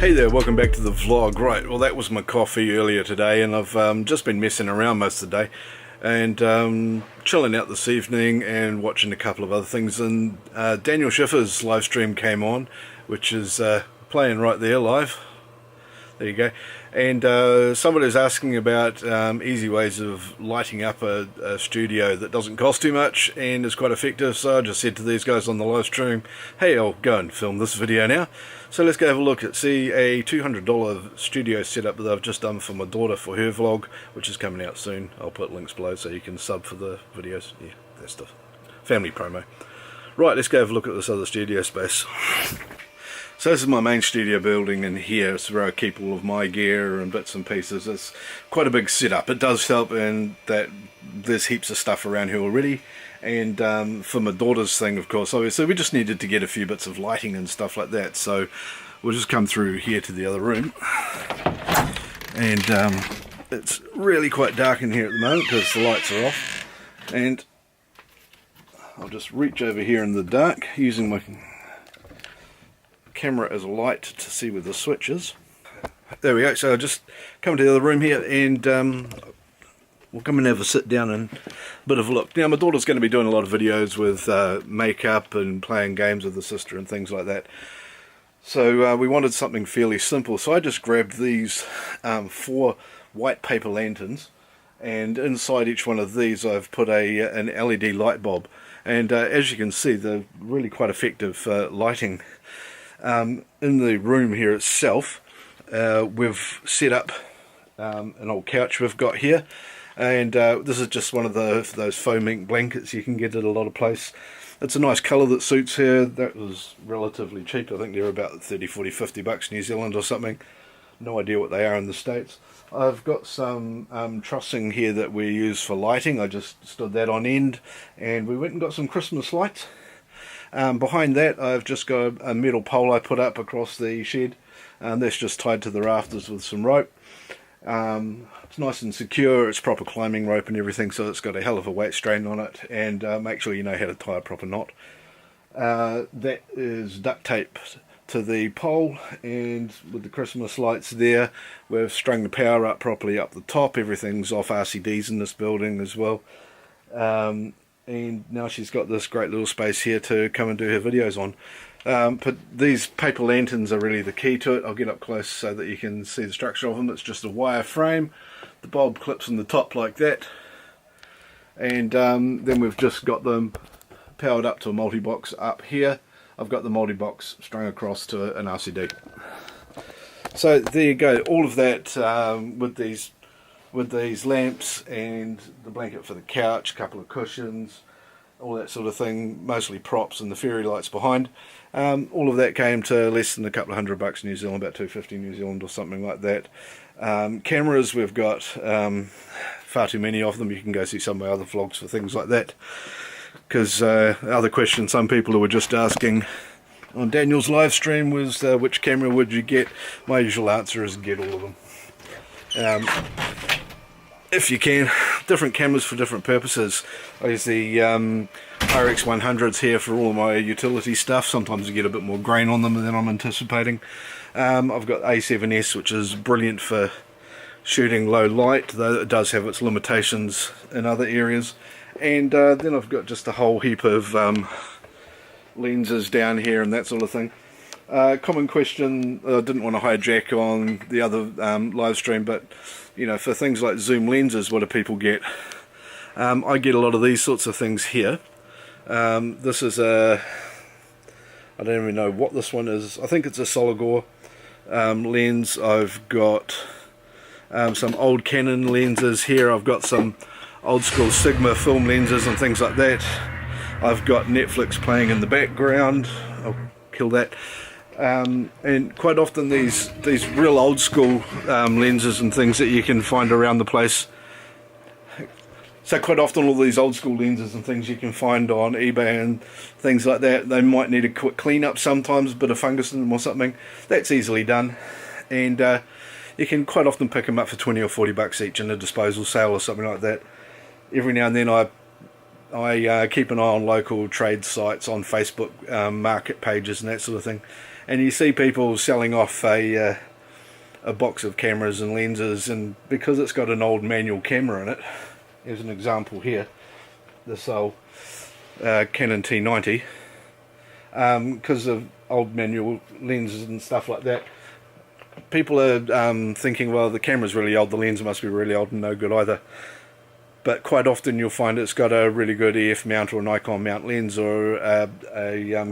Hey there, welcome back to the vlog. Right, well that was my coffee earlier today, and I've just been messing around most of the day and chilling out this evening and watching a couple of other things, and Daniel Schiffer's live stream came on, which is playing right there live. There you go. And somebody was asking about easy ways of lighting up a studio that doesn't cost too much and is quite effective. So I just said to these guys on the live stream, hey, I'll go and film this video now. So let's go have a look at a $200 studio setup that I've just done for my daughter for her vlog, which is coming out soon. I'll put links below so you can sub for the videos. Yeah, that stuff. Family promo. Right, let's go have a look at this other studio space. So this is my main studio building, and here is where I keep all of my gear and bits and pieces. It's quite a big setup. It does help in that there's heaps of stuff around here already, and for my daughter's thing, of course, obviously we just needed to get a few bits of lighting and stuff like that. So we'll just come through here to the other room, and it's really quite dark in here at the moment because the lights are off, and I'll just reach over here in the dark using my camera as a light to see where the switch is. There we go. So I'll just come to the other room here, and we'll come and have a sit down and a bit of a look. Now my daughter's going to be doing a lot of videos with makeup and playing games with the sister and things like that, so we wanted something fairly simple. So I just grabbed these 4 white paper lanterns, and inside each one of these I've put an LED light bulb, and as you can see, they're really quite effective lighting. In the room here itself, we've set up an old couch we've got here, and this is just one of those foam ink blankets you can get at a lot of places. It's a nice colour that suits her. That was relatively cheap. I think they're about 30, 40, 50 bucks New Zealand or something. No idea what they are in the States. I've got some trussing here that we use for lighting. I just stood that on end, and we went and got some Christmas lights. Behind that I've just got a metal pole I put up across the shed, and that's just tied to the rafters with some rope. It's nice and secure. It's proper climbing rope and everything, so it's got a hell of a weight strain on it, and make sure you know how to tie a proper knot. That is duct tape to the pole, and with the Christmas lights there, we've strung the power up properly up the top. Everything's off RCDs in this building as well. And now she's got this great little space here to come and do her videos on. But these paper lanterns are really the key to it. I'll get up close so that you can see the structure of them. It's just a wire frame. The bulb clips in the top like that. And then we've just got them powered up to a multi-box up here. I've got the multi-box strung across to an RCD. So there you go. All of that with these lamps and the blanket for the couch, a couple of cushions, all that sort of thing, mostly props and the fairy lights behind. All of that came to less than a couple of $100 New Zealand, about $250 New Zealand or something like that. Cameras, we've got far too many of them. You can go see some of my other vlogs for things like that. Because other question some people who were just asking on Daniel's live stream was which camera would you get? My usual answer is get all of them. If you can. Different cameras for different purposes. I use the RX 100s here for all of my utility stuff. Sometimes you get a bit more grain on them than I'm anticipating. I've got A7S, which is brilliant for shooting low light, though it does have its limitations in other areas. And then I've got just a whole heap of lenses down here and that sort of thing. Common question, I didn't want to hijack on the other live stream, but you know, for things like zoom lenses, what do people get? I get a lot of these sorts of things here. This is I don't even know what this one is. I think it's a Solagore lens. I've got some old Canon lenses here. I've got some old school Sigma film lenses and things like that. I've got Netflix playing in the background. I'll kill that. And quite often these real old school lenses and things that you can find around the place. So quite often all these old school lenses and things you can find on eBay and things like that, they might need a quick clean up sometimes, a bit of fungus in them or something. That's easily done, and you can quite often pick them up for 20 or 40 bucks each in a disposal sale or something like that. Every now and then I I keep an eye on local trade sites on Facebook, market pages and that sort of thing, and you see people selling off a box of cameras and lenses, and because it's got an old manual camera in it, here's an example here, this old Canon T90, because of old manual lenses and stuff like that, people are thinking, well, the camera's really old, the lens must be really old and no good either. But quite often you'll find it's got a really good EF mount or Nikon mount lens, or a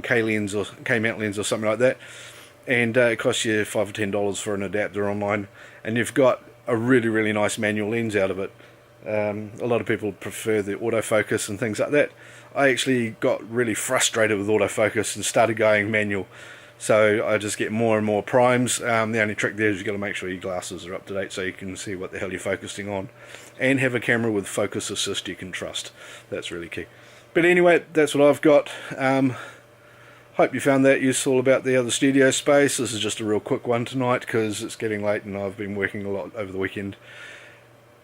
K lens or K mount lens or something like that, and it costs you $5 or $10 for an adapter online, and you've got a really nice manual lens out of it. A lot of people prefer the autofocus and things like that. I actually got really frustrated with autofocus and started going manual, so I just get more and more primes. The only trick there is you've got to make sure your glasses are up to date so you can see what the hell you're focusing on, and have a camera with focus assist you can trust. That's really key. But anyway, that's what I've got. Hope you found that useful about the other studio space. This is just a real quick one tonight because it's getting late and I've been working a lot over the weekend.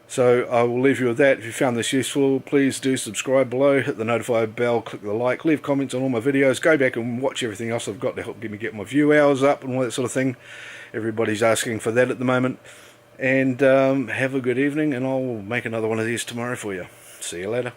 So I will leave you with that. If you found this useful, please do subscribe below, hit the notify bell, click the like, leave comments on all my videos, go back and watch everything else I've got to help me get my view hours up and all that sort of thing. Everybody's asking for that at the moment. And have a good evening, and I'll make another one of these tomorrow for you. See you later.